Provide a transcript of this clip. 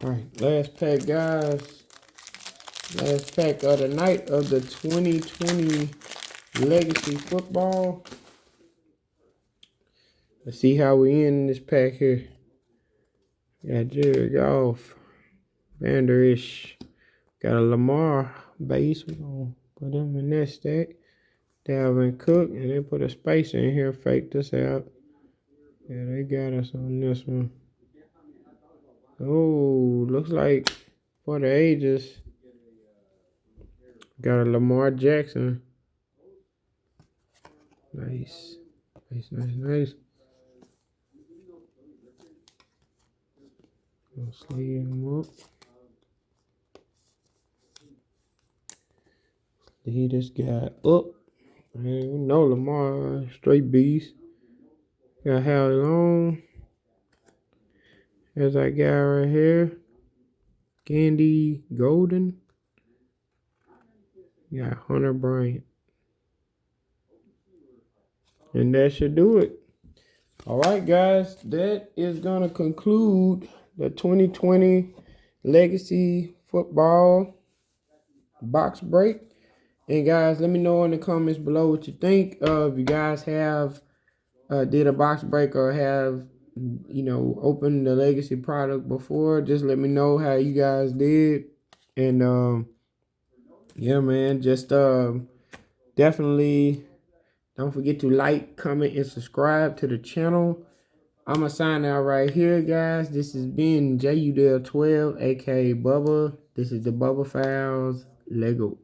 Alright, last pack, guys. Last pack of the night of the 2020 Legacy Football. Let's see how we end this pack here. Got Jared Goff, Vanderish, got a Lamar base. We're gonna put him in that stack. Dalvin Cook, and they put a space in here, fake this out. Yeah, they got us on this one. Oh, looks like for the ages. Got a Lamar Jackson. Nice. Nice. Gonna sleeve him up. Sleeve this guy up. Man, you know Lamar, straight beast. Got Howie Long. There's that guy right here. Candy Golden. Got Hunter Bryant. And that should do it. All right, guys. That is going to conclude the 2020 Legacy Football box break. And, guys, let me know in the comments below what you think. If you guys have did a box break or have, opened the Legacy product before, just let me know how you guys did. And, yeah, man, just definitely don't forget to like, comment, and subscribe to the channel. I'm going to sign out right here, guys. This has been Udell 12, a.k.a. Bubba. This is the Bubba Files Lego.